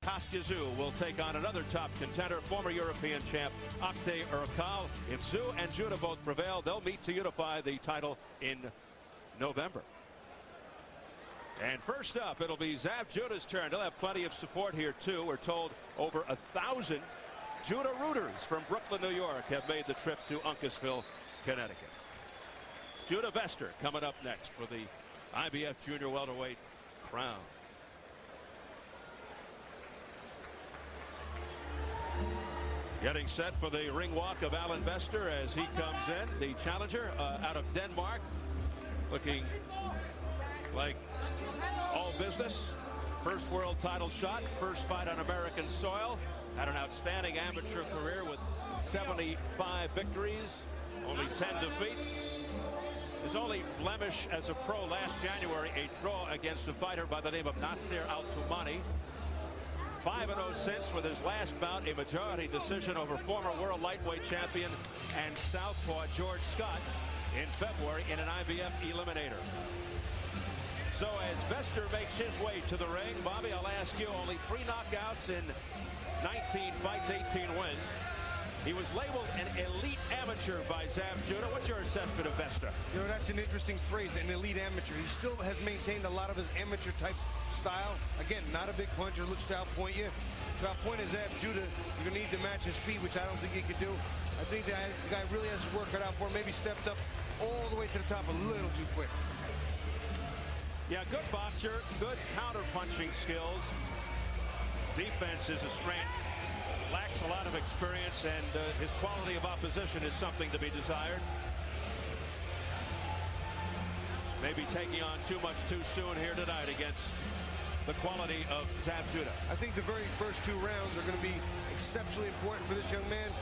Kostya Tszyu will take on another top contender, former European champ Kostya Tszyu. If Tszyu and Judah both prevail, they'll meet to unify the title in November. And first up, it'll be Judah's turn. They'll have plenty of support here too. We're told over 1,000 Judah rooters from Brooklyn, New York have made the trip to Uncasville, Connecticut. Judah Vester coming up next for the IBF junior welterweight crown. Getting set for the ring walk of Allan Vester as he comes in, the challenger out of Denmark, looking like all business. First world title shot, first fight on American soil. Had an outstanding amateur career with 75 victories, only 10 defeats. His only blemish as a pro last January, a draw against a fighter by the name of Nasser Al-Tumani. 5-0 since, with his last bout a majority decision over former world lightweight champion and southpaw George Scott in February in an IBF eliminator. So as Vester makes his way to the ring, Bobby, I'll ask you, only 3 knockouts in 19 fights, 18 wins. He was labeled an elite amateur by Judah. What's your assessment of Vester? You know, that's an interesting phrase, an elite amateur. He still has maintained a lot of his amateur type style. Again, not a big puncher, looks to outpoint you. To outpoint his Judah, you're going to need to match his speed, which I don't think he can do. I think the guy really has to work it out for him. Maybe stepped up all the way to the top a little too quick. Yeah, good boxer, good counter-punching skills. Defense is a strength. Lacks a lot of experience, and his quality of opposition is something to be desired. Maybe taking on too much too soon here tonight against the quality of Judah. I think the very first 2 rounds are going to be exceptionally important for this young man.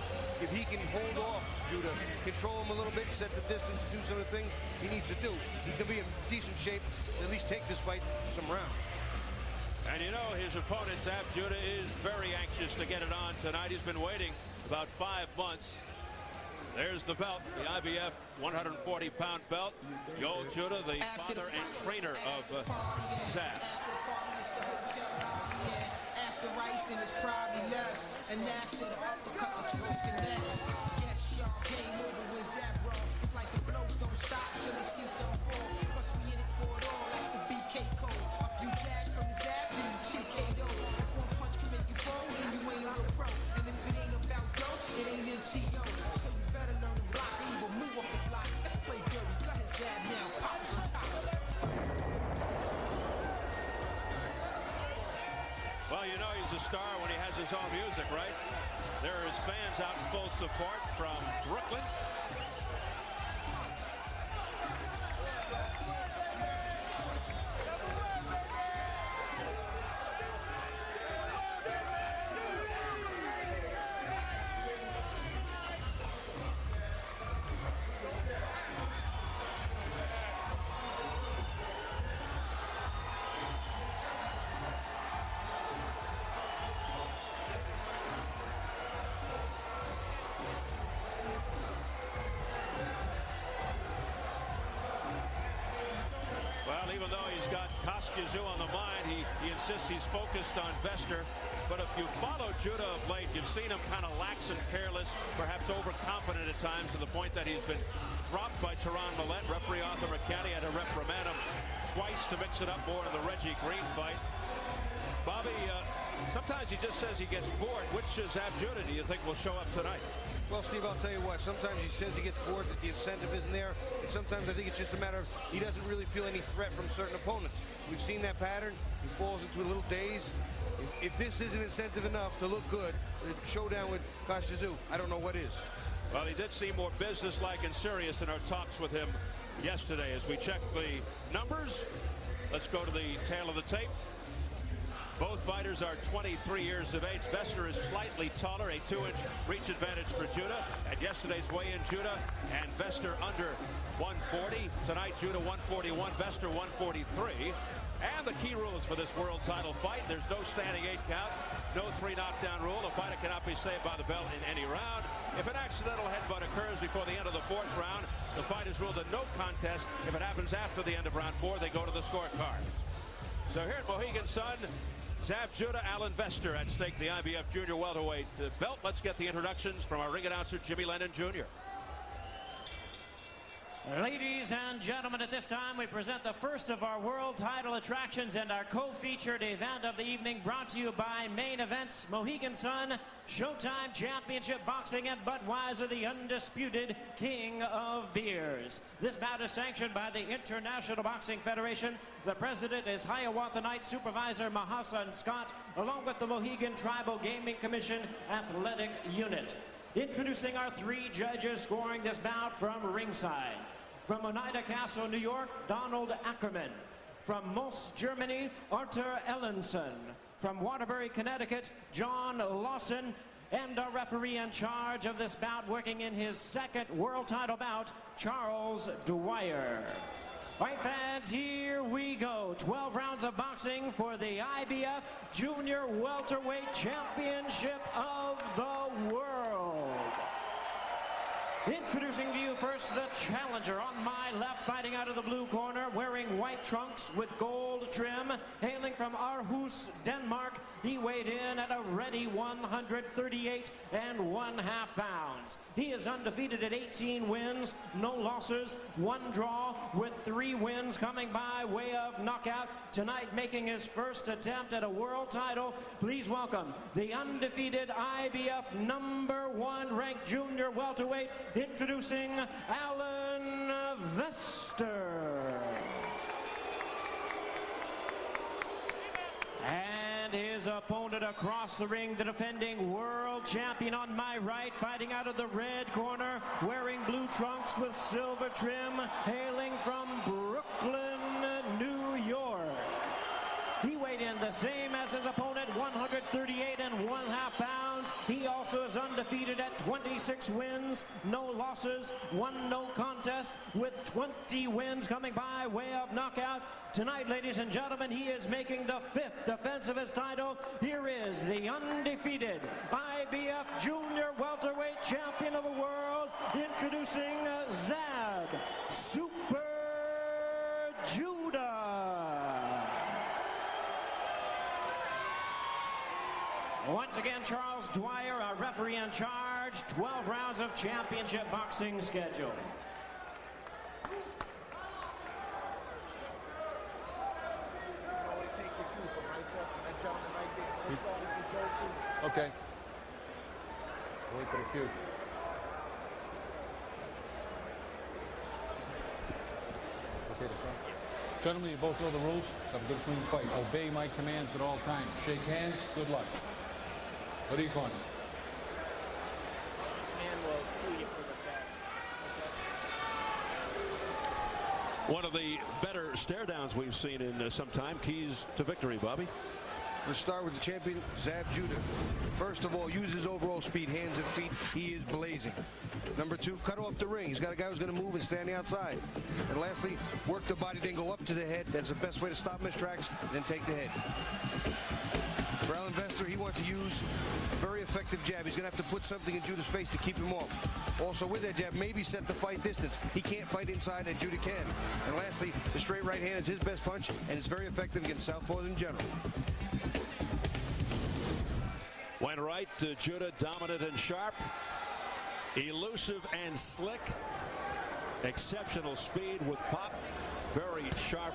If he can hold off Judah, control him a little bit, set the distance, do some of the things he needs to do, he can be in decent shape, at least take this fight some rounds. And you know, his opponent, Judah, is very anxious to get it on tonight. He's been waiting about 5 months. There's the belt, the IBF 140-pound belt. The old Judah, the father and trainer of Zab. After rice, then it's probably less. And after the uppercut, the 2 is the next. Yes, y'all, game over with Zab, bro. It's like the blows don't stop till they see some fall. Plus, we in it for it all. That's the BK code. A few jabs from the Zab, then you TKO. If 1 punch can make you fold, then you ain't a real pro. And if it ain't about dough, it ain't MTO. So you better learn to block, or even move off the block. Let's play dirty. Go ahead, Zab, now. Pop some tops. Well, you know he's a star when he has his own music, right? There are his fans out in full support from Brooklyn. Well, even though he's got Kostya Tszyu on the mind, he insists he's focused on Vester. But if you follow Judah of late, you've seen him kind of lax and careless, perhaps overconfident at times, to the point that he's been dropped by Teron Millette. Referee Arthur McCanny had to reprimand him twice to mix it up more in the Reggie Green fight. Bobby, sometimes he just says he gets bored. Which Judah do you think will show up tonight? Well, Steve, I'll tell you what, sometimes he says he gets bored, that the incentive isn't there, and sometimes I think it's just a matter of he doesn't really feel any threat from certain opponents. We've seen that pattern. He falls into a little daze. If this isn't incentive enough to look good, the showdown with Kostya Tszyu, I don't know what is. Well, he did seem more businesslike and serious in our talks with him yesterday. As we check the numbers, let's go to the tail of the tape. Both fighters are 23 years of age. Vester is slightly taller, a 2-inch reach advantage for Judah. At yesterday's weigh-in, Judah and Vester under 140. Tonight, Judah 141, Vester 143. And the key rules for this world title fight: there's no standing 8 count, no 3 knockdown rule. A fighter cannot be saved by the belt in any round. If an accidental headbutt occurs before the end of the 4th round, the fight is ruled a no contest. If it happens after the end of round 4, they go to the scorecard. So here at Mohegan Sun, Zab Judah, Allan Vester at stake, the IBF junior welterweight belt. Let's get the introductions from our ring announcer, Jimmy Lennon Jr. Ladies and gentlemen, at this time we present the first of our world title attractions and our co-featured event of the evening, brought to you by Main Events, Mohegan Sun, Showtime Championship Boxing, and Budweiser, the undisputed king of beers. This bout is sanctioned by the International Boxing Federation. The president is Hiawatha Knight Supervisor Mahasan Scott, along with the Mohegan Tribal Gaming Commission Athletic Unit. Introducing our three judges scoring this bout from ringside. From Oneida Castle, New York, Donald Ackerman. From Moss, Germany, Arthur Ellenson. From Waterbury, Connecticut, John Lawson. And our referee in charge of this bout, working in his second world title bout, Charles Dwyer. All right, fans, here we go. 12 rounds of boxing for the IBF Junior Welterweight Championship of the World. Introducing to you first the challenger on my left, fighting out of the blue corner, wearing white trunks with gold trim, hailing from Aarhus, Denmark. He weighed in at a ready 138 1/2 pounds. He is undefeated at 18 wins, no losses, 1 draw, with 3 wins coming by way of knockout. Tonight, making his first attempt at a world title, please welcome the undefeated IBF #1 ranked junior welterweight, introducing Allan Vester. And his opponent across the ring, the defending world champion on my right, fighting out of the red corner, wearing blue trunks with silver trim, hailing from Brooklyn, New York. He weighed in the same as his opponent, 138 1/2 pounds. He also is undefeated at 26 wins, no losses, 1 no contest, with 20 wins coming by way of knockout. Tonight, ladies and gentlemen, he is making the 5th defense of his title. Here is the undefeated IBF Junior Welterweight Champion of the World, introducing Zab Super Judah. Once again, Charles Dwyer, our referee in charge. 12 rounds of championship boxing schedule. Take your cue from myself and that gentleman right there. We're starting for Joe Tszyu. Okay. Wait for the cue. Okay, that's right. Gentlemen, you both know the rules. Let's have a good, clean fight. Obey my commands at all times. Shake hands. Good luck. What are you calling? This man will cue you for the back. One of the better stare downs we've seen in some time. Keys to victory, Bobby. Let's start with the champion, Zab Judah. First of all, use his overall speed, hands and feet. He is blazing. Number 2, cut off the ring. He's got a guy who's going to move and stand the outside. And lastly, work the body, then go up to the head. That's the best way to stop him in his tracks, then take the head. For Allan Vester, he wants to use a very effective jab. He's going to have to put something in Judah's face to keep him off. Also, with that jab, maybe set the fight distance. He can't fight inside, and Judah can. And lastly, the straight right hand is his best punch, and it's very effective against southpaws in general. Went right to Judah, dominant and sharp, elusive and slick, exceptional speed with pop, very sharp,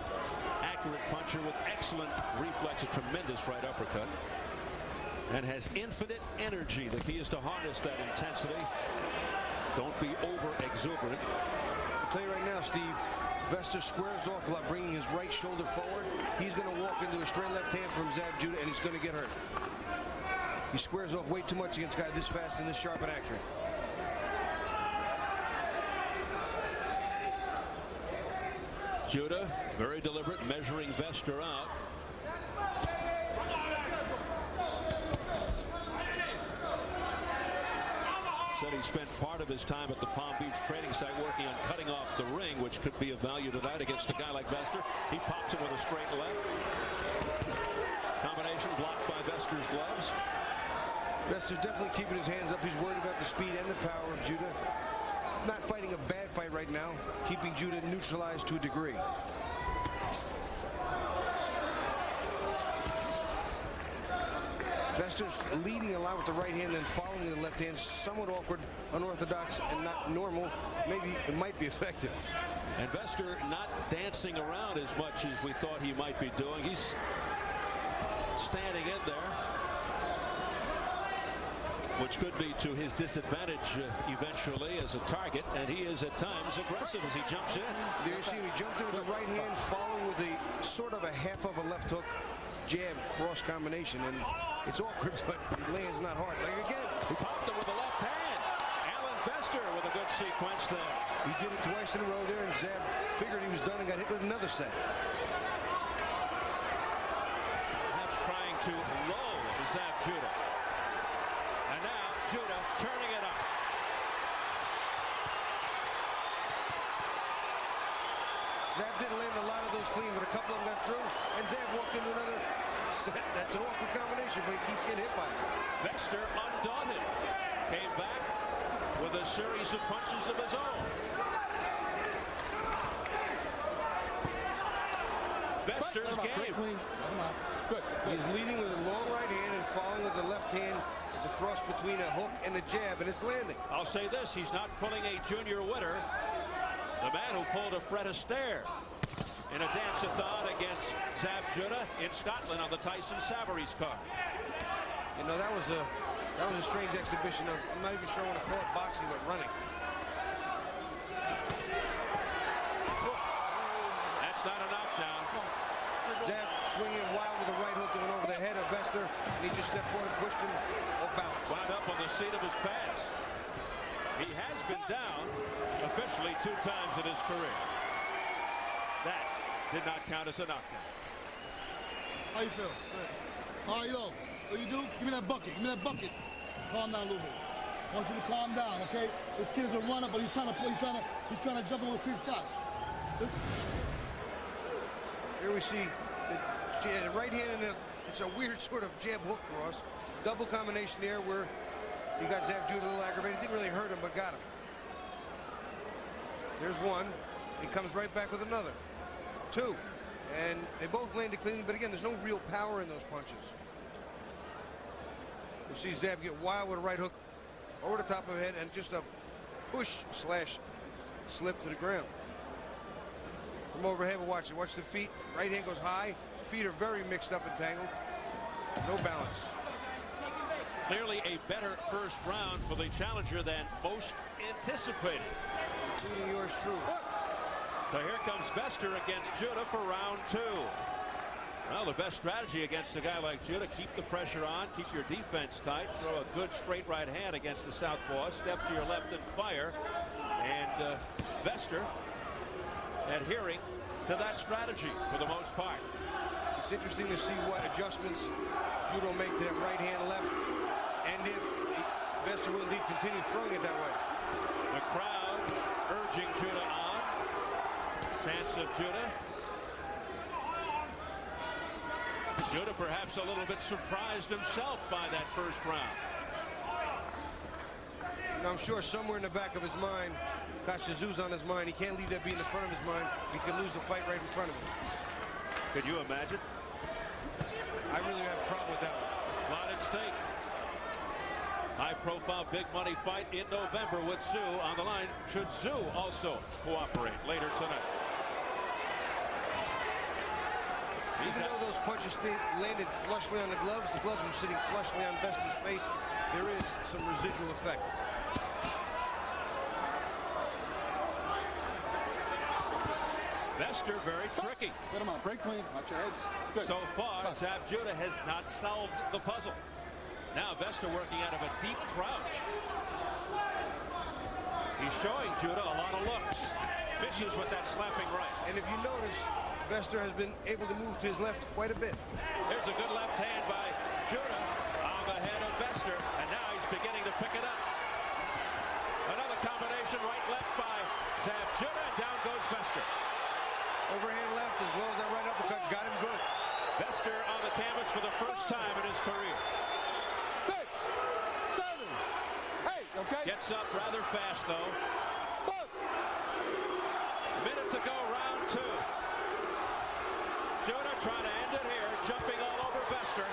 accurate puncher with excellent reflexes, tremendous right uppercut, and has infinite energy. The key is to harness that intensity. Don't be over exuberant. I'll tell you right now, Steve, Vester squares off a lot, bringing his right shoulder forward. He's going to walk into a straight left hand from Zab Judah, and he's going to get hurt. He squares off way too much against a guy this fast and this sharp and accurate. Judah, very deliberate, measuring Vester out. Said he spent part of his time at the Palm Beach training site working on cutting off the ring, which could be of value tonight against a guy like Vester. He pops him with a straight left. Combination blocked by Vester's gloves. Vester's definitely keeping his hands up. He's worried about the speed and the power of Judah. Not fighting a bad fight right now, keeping Judah neutralized to a degree. Vester's leading a lot with the right hand and following the left hand. Somewhat awkward, unorthodox, and not normal. Maybe it might be effective. And Vester not dancing around as much as we thought he might be doing. He's standing in there, which could be to his disadvantage eventually as a target. And he is at times aggressive as he jumps in. There you see him, he jumped in with the right hand, following with a sort of a half of a left hook jab cross combination, and it's awkward, but it lands not hard. Like again, he popped him with the left hand. Allan Vester with a good sequence there. He did it twice in a row there, and Zab figured he was done and got hit with another set. Perhaps trying to lull Zab Judah. And now Judah turning it up. Zab didn't land a lot of those clean, but a couple of them got through, and Zab walked into another set. That's an awkward combination, but he keeps getting hit by it. Vester, undaunted, came back with a series of punches of his own. Vester's game. Good. He's leading with a long right hand and following with the left hand. It's a cross between a hook and a jab, and it's landing. I'll say this, he's not pulling a junior winner. The man who pulled a Fred Astaire in a dance-a-thon against Zab Judah in Scotland on the Tyson Savary's card. You know, that was a strange exhibition of, I'm not even sure I want to call it boxing, but running. That's not a knockdown. Zab swinging wild with a right hook going over the head of Vester, and he just stepped forward and pushed him off balance. Wound up on the seat of his pants. He has been down officially 2 times in his career. That did not count as a knockdown. How you feel? Good. All right, yo. What you do? Give me that bucket. Give me that bucket. Calm down a little bit. I want you to calm down, okay? This kid's a runner, but he's trying to jump in with quick shots. Here we see the right hand, and it's a weird sort of jab hook cross. Double combination there where you got Zab Judah a little aggravated. Didn't really hurt him, but got him. There's one. He comes right back with another. 2. And they both landed cleanly, but again, there's no real power in those punches. You see Zab get wild with a right hook over the top of the head and just a push slash slip to the ground. From overhead, we'll watch it. Watch the feet. Right hand goes high. Feet are very mixed up and tangled. No balance. Clearly a better first round for the challenger than most anticipated. Including yours truly. So here comes Vester against Judah for round 2. Well, the best strategy against a guy like Judah, keep the pressure on, keep your defense tight, throw a good straight right hand against the southpaw, step to your left and fire. And Vester adhering to that strategy for the most part. It's interesting to see what adjustments Judah will make to that right hand left, and if Vester will indeed continue throwing it that way. The crowd urging Judah on. Chance of Judah. Judah perhaps a little bit surprised himself by that first round. And I'm sure somewhere in the back of his mind, Kostya Tszyu's on his mind. He can't leave that be in the front of his mind. He could lose the fight right in front of him. Could you imagine? I really have a problem with that one. A lot at stake. High-profile, big-money fight in November with Tszyu on the line. Should Tszyu also cooperate later tonight? Even though those punches landed flushly on the gloves were sitting flushly on Vester's face, there is some residual effect. Vester very tricky. Get him out. Break clean. Watch your heads. Good. So far, Zab Judah has not solved the puzzle. Now Vester working out of a deep crouch. He's showing Judah a lot of looks. Vicious with that slapping right. And if you notice, Vester has been able to move to his left quite a bit. There's a good left hand by Judah on the head of Vester, and now he's beginning to pick it up. Another combination right-left by Zab Judah, and down goes Vester. Overhand left as well as that right uppercut got him good. Vester on the canvas for the first time in his career. 6, 7, 8. Okay. Gets up rather fast, though. Minute to go, round 2. Judah trying to end it here, jumping all over Vester.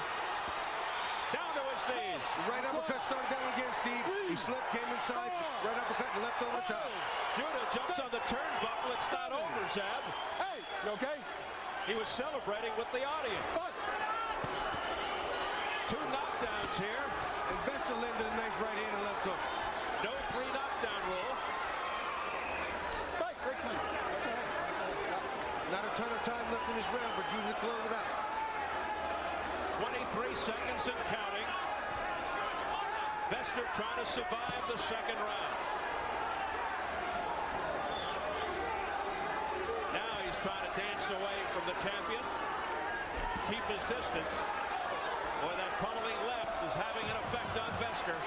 Down to uppercut started that one again, Steve. He slipped, came inside, right uppercut, and left over the top. Judah jumps on the turnbuckle. It's not over, Zab. Hey, you okay? He was celebrating with the audience. Two knockdowns here. And Vester landed a nice right hand and left hook. No 3 knockdown rule. Not a ton of time left in this round for Judah to close it out. 23 seconds and counting. Vester trying to survive the second round. Now he's trying to dance away from the champion. Keep his distance. Boy, that pummeling left is having an effect on Vester.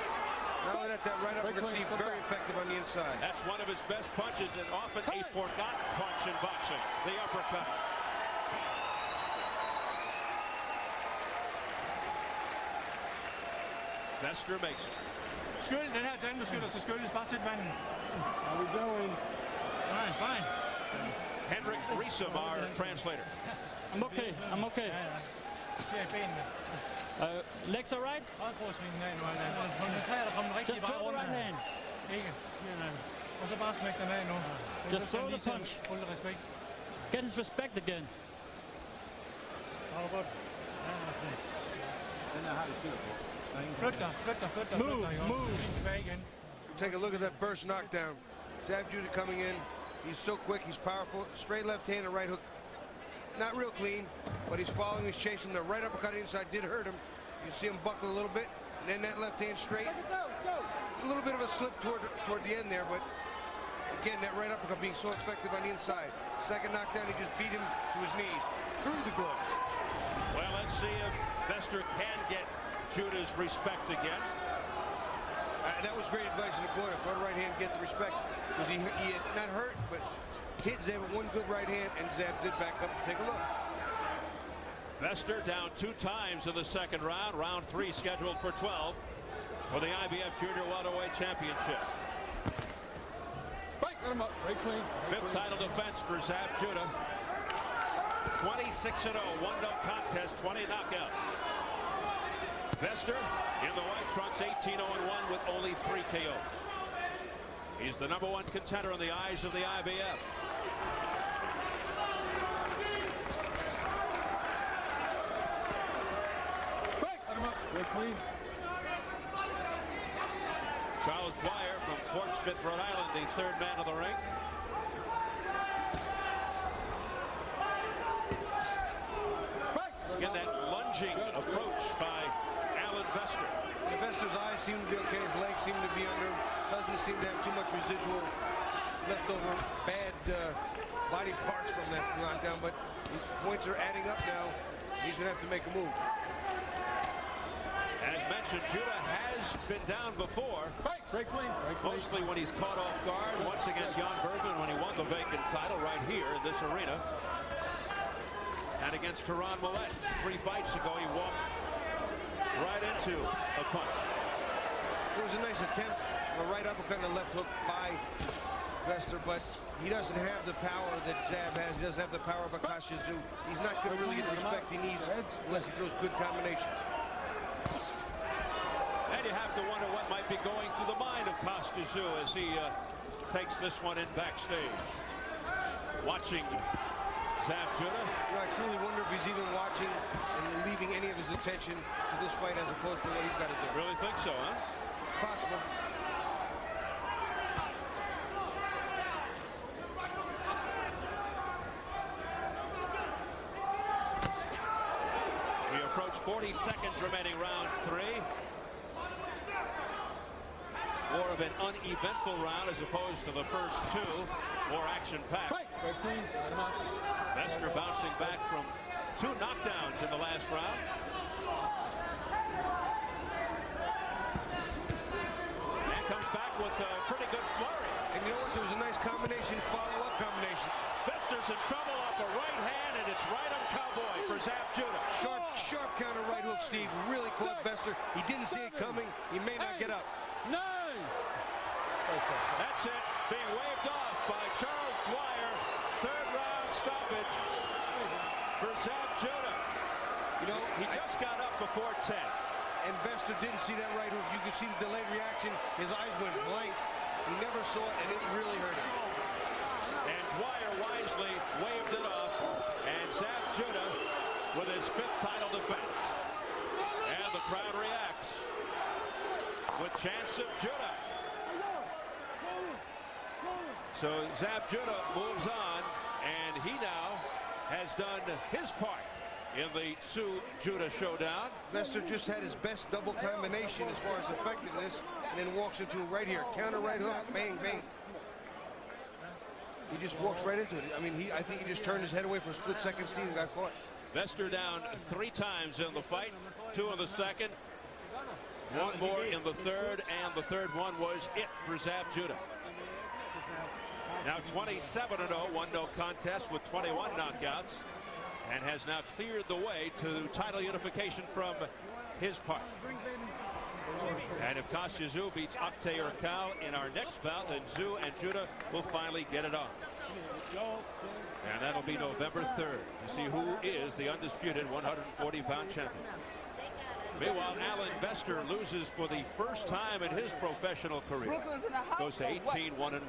Not only that right uppercut, Steve, very effective on the inside. That's one of his best punches and often a forgotten punch in boxing. The uppercut. Vester makes it. Skyld, den her tandbeskytter, så skyldes bare sæt vandet. How we doing? Fine, fine. Henrik Riesem, our translator. I'm okay. I'm okay. Det er benene. Legs are right. Højbrødsvingen af nu. Hun tager der kommer rigtig Just bare throw the rundt. right hand. Ikke? Og så bare smæk den af nu. Just throw the punch. Fuld respekt. Get his respect again. Det var godt. Flyt dig. Move. Tilbage igen. Take a look at that first knockdown. Zab Judah coming in. He's so quick, he's powerful. Straight left hand and right hook. Not real clean, but he's following, he's chasing. The right uppercut inside did hurt him. You see him buckle a little bit, and then that left hand straight. A little bit of a slip toward the end there, but again, that right uppercut being so effective on the inside. Second knockdown, he just beat him to his knees, through the gloves. Well, let's see if Vester can get Judah's respect again. That was great advice in the corner. Throw the right hand, get the respect. Because he had not hurt, but hit Zab with one good right hand, and Zab did back up to take a look. Vester down 2 times in the second round. Round 3 scheduled for 12 for the IBF Junior Welterweight Championship. Right, get him up. Right clean. 5th title defense for Zab Judah. 26-0, 1-no contest, 20 knockout. Vester in the white trunks, 18-0-1 with only 3 KOs. He's the #1 contender in the eyes of the IBF. Right, get him up. Right clean. Charles Dwyer from Portsmouth, Rhode Island, the 3rd man of the ring. Again, that lunging approach by Allan Vester. Vester's eyes seem to be okay. His legs seem to be under him. Doesn't seem to have too much residual leftover bad body parts from that knockdown, but his points are adding up now. He's going to have to make a move. As mentioned, Judah has been down before. Right clean. Right clean. Mostly when he's caught off guard. Once against Jan Bergman when he won the vacant title right here in this arena. And against Teron Millett 3 fights ago, he walked right into a punch. It was a nice attempt, a right uppercut and a left hook by Vester, but he doesn't have the power that Zab has. He doesn't have the power of a Kostya Tszyu. He's not going to really get the respect he needs unless he throws good combinations. And you have to wonder what might be going through the mind of Kostya Tszyu as he takes this one in backstage. Watching Zab Judah. You know, I truly wonder if he's even watching and leaving any of his attention to this fight as opposed to what he's got to do. Really think so, huh? It's possible. We approach 40 seconds remaining, round 3. More of an uneventful round as opposed to the first 2. More action-packed. Right clean. Get him up. Vester bouncing back from 2 knockdowns in the last round. And comes back with a pretty good flurry. And you know what? There was a nice combination, follow-up combination. Vester's in trouble off a right hand, and it's right on Cowboy for Zab Judah. Sharp counter right hook, Steve. Really caught Vester. He didn't see it coming. He may not get up. 9. That's it. Being waved off by Charles Dwyer. 3rd round stoppage for Zab Judah. You know, He just got up before 10. And Vester didn't see that right hook. You could see the delayed reaction. His eyes went blank. He never saw it, and it really hurt him. And Dwyer wisely waved it off. And Zab Judah with his 5th title defense. And the crowd reacts with chants of Judah. So Zab Judah moves on, and he now has done his part in the Tszyu-Judah showdown. Vester just had his best double combination as far as effectiveness, and then walks into it right here. Counter right hook, bang, bang. He just walks right into it. I mean, I think he just turned his head away for a split second, Steve, and got caught. Vester down 3 times in the fight, 2 in the second, 1 more in the third, and the third one was it for Zab Judah. Now 27-0, 1-0 contest with 21 knockouts, and has now cleared the way to title unification from his part. And if Kostya Tszyu beats Oktay Urkal in our next bout, then Tszyu and Judah will finally get it on. And that'll be November 3rd to see who is the undisputed 140-pound champion. Meanwhile, Allan Vester loses for the first time in his professional career. Goes to 18-1-1.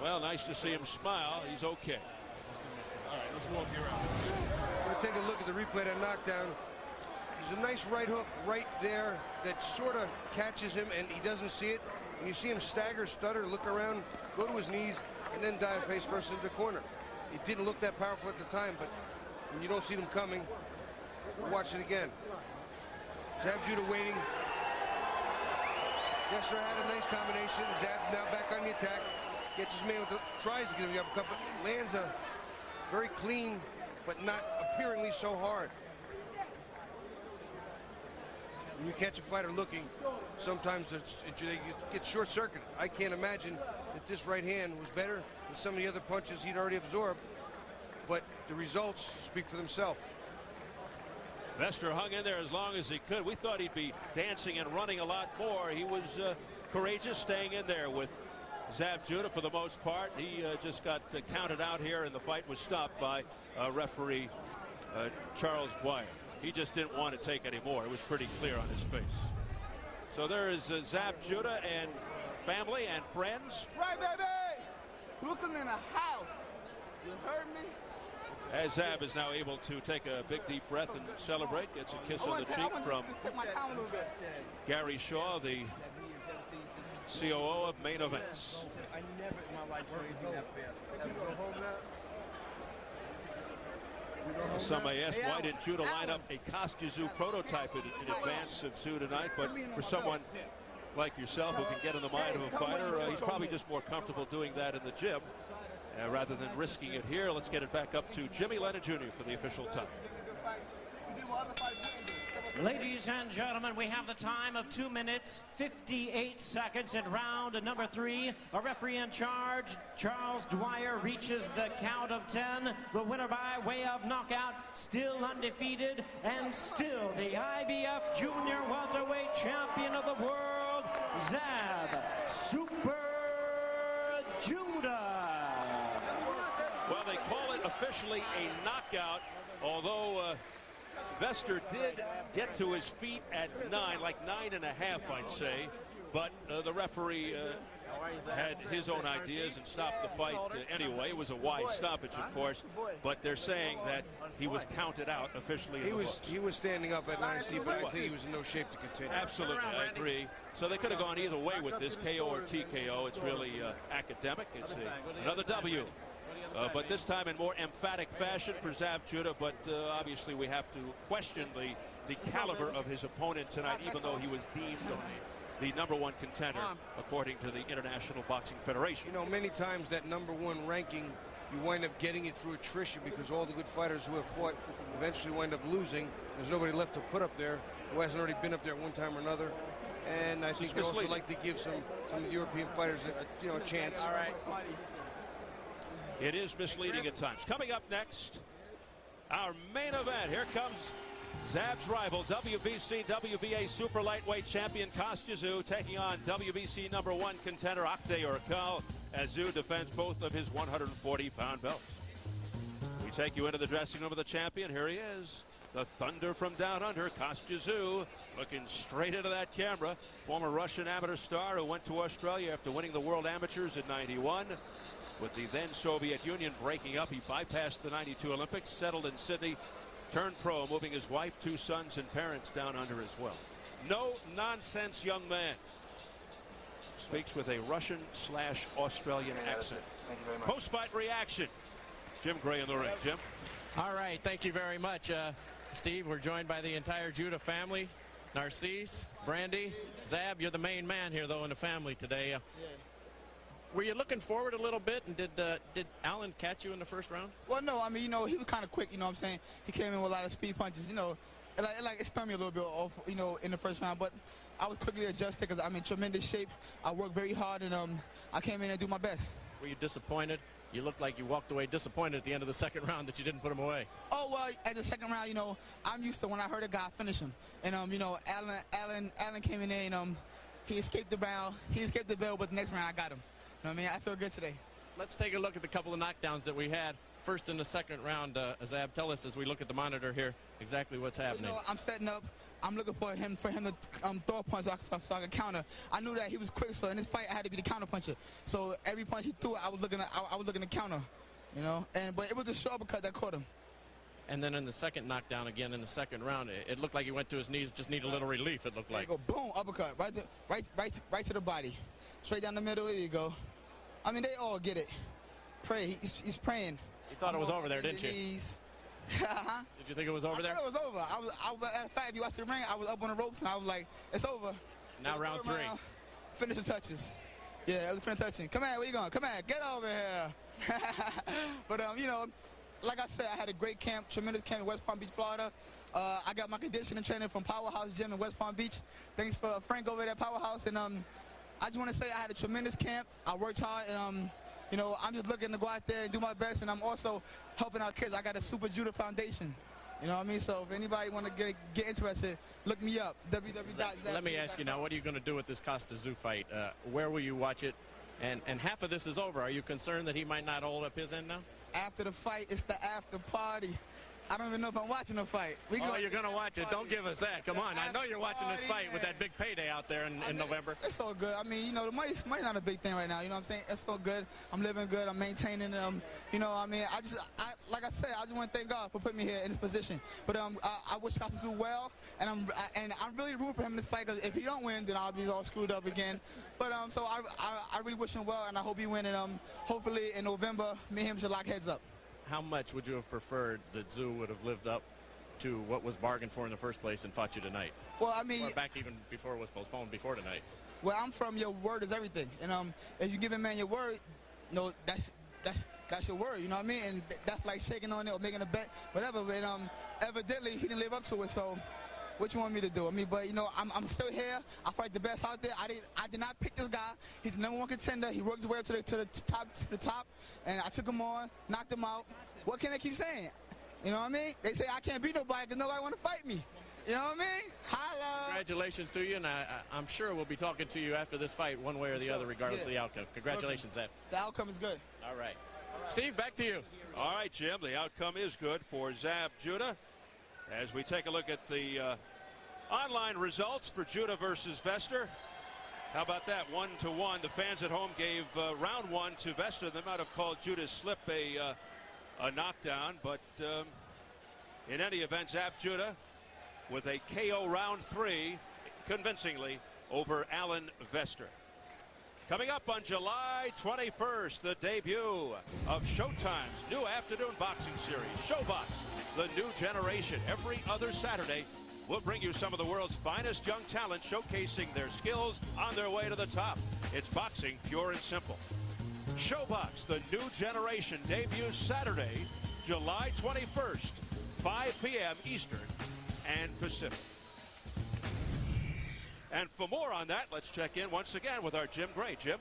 Well, nice to see him smile. He's okay. All right, let's walk you around. We're going to take a look at the replay of that knockdown. There's a nice right hook right there that sort of catches him, and he doesn't see it. And you see him stagger, stutter, look around, go to his knees, and then dive face first into the corner. It didn't look that powerful at the time, but when you don't see them coming, we'll watch it again. Zab Judah waiting. Vester had a nice combination. Zab now back on the attack. Gets his man with the, tries to get him the uppercut, but lands a very clean, but not appearingly so hard. When you catch a fighter looking, sometimes they get short-circuited. I can't imagine that this right hand was better than some of the other punches he'd already absorbed, but the results speak for themselves. Vester hung in there as long as he could. We thought he'd be dancing and running a lot more. He was courageous, staying in there with Zab Judah for the most part. He just got counted out here, and the fight was stopped by referee Charles Dwyer. He just didn't want to take any more. It was pretty clear on his face. So there is Zab Judah and family and friends. Right, baby! Brooklyn in a house. You heard me? As Zab is now able to take a big deep breath and celebrate, gets a kiss on the cheek from Gary Shaw, the COO of Main Events. I never in my life saw anything that fast. Some may ask, why didn't Judah line up a Kostya Tszyu prototype in advance of Tszyu tonight? But for someone like yourself who can get in the mind of a fighter, he's probably just more comfortable doing that in the gym rather than risking it here. Let's get it back up to Jimmy Lennon Jr. for the official time. Ladies and gentlemen, we have the time of 2 minutes, 58 seconds in round number 3. A referee in charge, Charles Dwyer, reaches the count of 10. The winner by way of knockout, still undefeated, and still the IBF Junior Welterweight Champion of the World, Zab Super Judah. Well, they call it officially a knockout, although Vester did get to his feet at 9, like 9.5, I'd say, but the referee had his own ideas and stopped the fight anyway. It was a wise stoppage, of course, but they're saying that he was counted out officially. He was standing up at 9, Steve, but I think he was in no shape to continue. Absolutely, I agree. So they could have gone either way with this, KO or TKO. It's really academic. It's another W. But this time in more emphatic fashion for Zab Judah, but obviously we have to question the caliber of his opponent tonight, even though he was deemed the #1 contender according to the International Boxing Federation. You know, many times that #1 ranking, you wind up getting it through attrition because all the good fighters who have fought eventually wind up losing. There's nobody left to put up there who hasn't already been up there at one time or another. And I think they also like to give some of the European fighters a chance. All right. It is misleading at times. Coming up next, our main event. Here comes Zab's rival, WBC, WBA super lightweight champion Kostya Tszyu, taking on WBC #1 contender Oktay Urkal, as Tszyu defends both of his 140-pound belts. We take you into the dressing room of the champion. Here he is, the Thunder from down under, Kostya Tszyu, looking straight into that camera. Former Russian amateur star who went to Australia after winning the World Amateurs in '91. With the then Soviet Union breaking up, he bypassed the '92 Olympics, settled in Sydney, turned pro, moving his wife, 2 sons, and parents down under as well. No nonsense young man. Speaks with a Russian/Australian accent. Thank you very much. Post-fight reaction. Jim Gray in the ring. Jim? All right, thank you very much, Steve. We're joined by the entire Judah family. Narcisse, Brandy, Zab, you're the main man here, though, in the family today. Were you looking forward a little bit, and did Allan catch you in the first round? Well, no, I mean, you know, he was kind of quick, you know what I'm saying? He came in with a lot of speed punches, you know. It stunned me a little bit off, you know, in the first round, but I was quickly adjusted because I'm in tremendous shape. I worked very hard, and I came in and do my best. Were you disappointed? You looked like you walked away disappointed at the end of the second round that you didn't put him away. Oh, well, at the second round, you know, I'm used to when I heard a guy finish him. And, you know, Allan came in there, and he escaped the bell. He escaped the bell, but the next round I got him. You know what I mean? I feel good today. Let's take a look at the couple of knockdowns that we had. First in the second round, Zab, tell us as we look at the monitor here exactly what's happening. You know, I'm setting up. I'm looking for him to throw a punch so I could counter. I knew that he was quick, so in this fight I had to be the counter puncher. So every punch he threw, I was looking to counter. You know, but it was a short uppercut that caught him. And then in the second knockdown again in the second round, it looked like he went to his knees, just need a little relief. It looked like. There you go, boom, uppercut, right to the body, straight down the middle. There you go. I mean, they all get it. Pray. He's praying. You thought it was over there, didn't you? Uh-huh. Did you think it was over there? I thought it was over. I was at a fact, if you watch the ring, I was up on the ropes and I was like, it's over. Now round 3. Finish the touches. Yeah, let's finish touching. Come on, where you going? Come on, get over here. But you know, like I said, I had a great camp, tremendous camp in West Palm Beach, Florida. I got my conditioning training from Powerhouse Gym in West Palm Beach. Thanks for Frank over there at Powerhouse. And I just want to say I had a tremendous camp. I worked hard, and you know, I'm just looking to go out there and do my best, and I'm also helping out kids. I got a Super Judah Foundation. You know what I mean? So if anybody want to get interested, look me up. www.zapjudah.com. Let me ask you now, what are you going to do with this Kostya Tszyu fight? Where will you watch it? And half of this is over. Are you concerned that he might not hold up his end now? After the fight, it's the after party. I don't even know if I'm watching the fight. You're going to watch it. Don't give us that. Come on. I know you're watching this fight with that big payday out there in November. It's all good. I mean, you know, the money's not a big thing right now. You know what I'm saying? It's all good. I'm living good. I'm maintaining them. You know, I mean, like I said, I just want to thank God for putting me here in this position. But I wish Kostya Tszyu well, and I'm really rooting for him in this fight, because if he don't win, then I'll be all screwed up again. But so I really wish him well, and I hope he win. And hopefully in November, me and him should lock heads up. How much would you have preferred that Tszyu would have lived up to what was bargained for in the first place and fought you tonight? Well, I mean, or back even before it was postponed, before tonight. Well, I'm from your word is everything, and if you give a man your word, you know, that's your word. You know what I mean? And that's like shaking on it or making a bet, whatever. But evidently he didn't live up to it. So what you want me to do? I mean, but you know, I'm still here. I fight the best out there. I did not pick this guy. He's the #1 contender. He worked his way up to the top, and I took him on, knocked him out. What can I keep saying? You know what I mean? They say I can't beat nobody because nobody want to fight me. You know what I mean? Holla! Congratulations to you, and I'm sure we'll be talking to you after this fight one way or the other, regardless of the outcome. Congratulations, Zab. The outcome is good. All right. Steve, back to you. All right, Jim, the outcome is good for Zab Judah. As we take a look at the online results for Judah versus Vester. How about that? 1-1. The fans at home gave round 1 to Vester. They might have called Judah's slip a knockdown, but in any event, Zab Judah with a KO round 3 convincingly over Allan Vester. Coming up on July 21st, the debut of Showtime's new afternoon boxing series, ShoBox, the new generation. Every other Saturday, we'll bring you some of the world's finest young talent showcasing their skills on their way to the top. It's boxing pure and simple. ShoBox, the new generation, debuts Saturday, July 21st, 5 p.m. Eastern and Pacific. And for more on that, let's check in once again with our Jim Gray. Jim?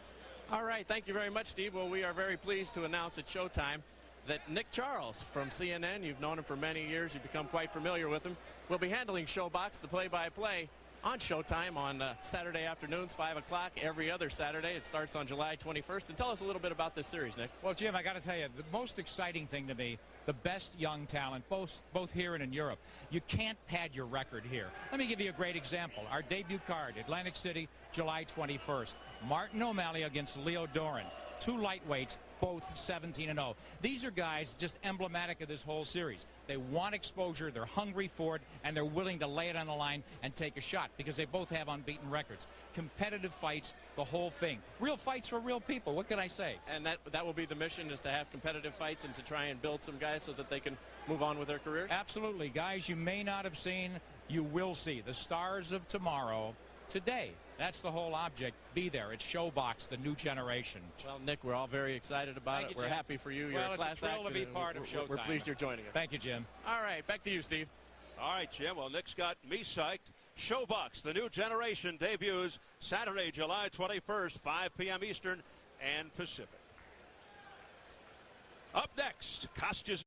All right, thank you very much, Steve. Well, we are very pleased to announce at Showtime that Nick Charles from CNN, you've known him for many years, you've become quite familiar with him, will be handling ShoBox, the play-by-play, on Showtime on Saturday afternoons, 5 o'clock, every other Saturday. It starts on July 21st. And tell us a little bit about this series, Nick. Well, Jim, I got to tell you, the most exciting thing to me the best young talent, both here and in Europe. You can't pad your record here. Let me give you a great example. Our debut card, Atlantic City, July 21st. Martin O'Malley against Leo Doran. 2 lightweights, both 17-0. These are guys just emblematic of this whole series. They want exposure, they're hungry for it, and they're willing to lay it on the line and take a shot because they both have unbeaten records. Competitive fights, the whole thing. Real fights for real people. What can I say? And that will be the mission, is to have competitive fights and to try and build some guys so that they can move on with their careers? Absolutely. Guys you may not have seen, you will see. The stars of tomorrow, today. That's the whole object. Be there. It's ShowBox, the new generation. Well, Nick, we're all very excited about it. We're happy for you. You're well, a class it's a thrill act, to be part of Showtime. We're pleased you're joining us. Thank you, Jim. All right, back to you, Steve. All right, Jim. Well, Nick's got me psyched. ShowBox, the new generation, debuts Saturday, July 21st, 5 p.m. Eastern and Pacific. Up next, Kostya Tszyu.